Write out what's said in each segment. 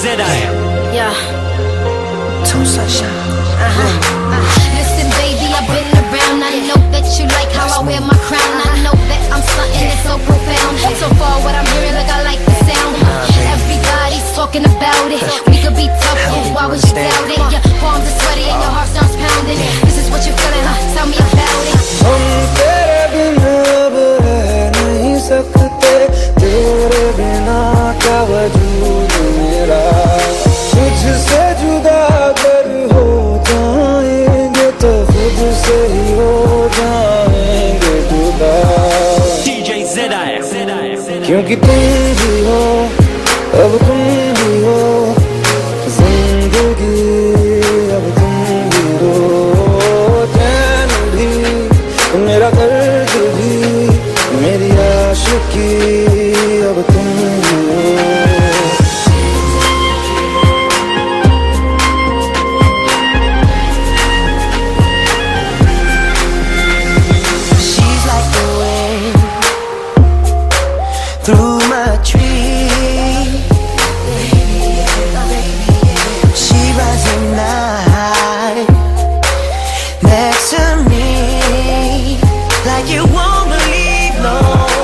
ZI. Yeah. Too sunshine. Listen, baby, I've been around. I know that you like how I wear my crown. I know that I'm something that's so profound. So far, what I'm hearing, look, I like the sound. Everybody's talking about it. We could be tough, but why would you doubt it? Your palms are sweaty and your heart starts pounding. This is what you're feeling, huh? Tell me about it. हम तेरे बिना अब रह नहीं सकते, तेरे बिना क्या वजूद मेरा। तुझसे जुदा अगर हो जाएंगे तो खुद से ही हो जाएंगे जुदा। DJ ZI. क्योंकि तुम भी हो, अब तुम भी हो, जिंदगी अब तुम भी हो, चैन भी, मेरा दर्द भी, मेरी आशिकी अब तुम भी हो। She's like the wind through my tree. She rides at night next to me, like you won't believe, no.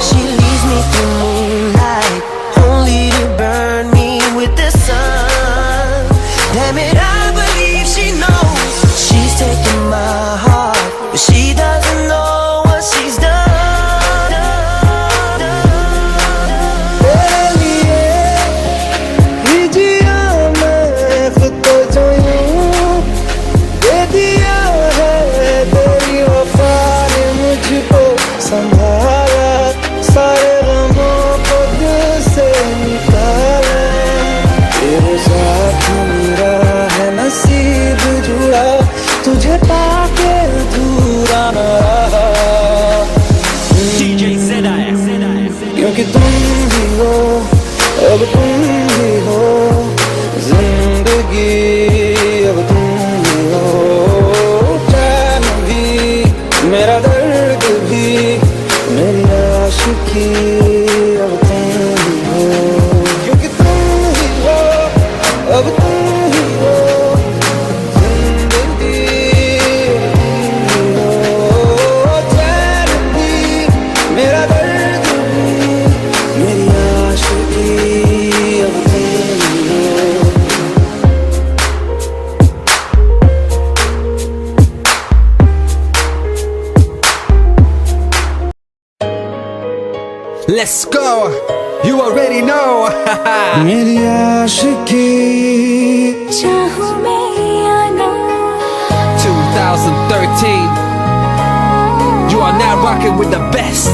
She leads me through moonlight, only to burn me with the sun. Damn it, I believe she knows. She's taking my heart, but she doesn't know what she's done. तेरे लिए ही जिया मैं खुद को जो यूं दे दिया है, तेरी वफा ने मुझको संभाला, सारे गमों को दिल से निकाला। तेरे साथ मेरा है नसीब जुड़ा, तुझे पाके अधूरा न रहा। DJ ZI. क्योंकि तुम भी हो, अब तुम भी हो, जिंदगी अब तुम भी हो, चैन भी, मेरा दर्द भी, मेरी आशिकी अब तुम भी हो। क्योंकि तुम ही हो, अब तुम ही हो, जिंदगी अब तुम भी हो, चैन भी, मेरा दर्द भी, मेरी आशिकी अब तुम भी हो। Let's go. You already know. मेरी आशिकी चाहूं मैं या ना, 2013. You are now rocking with the best.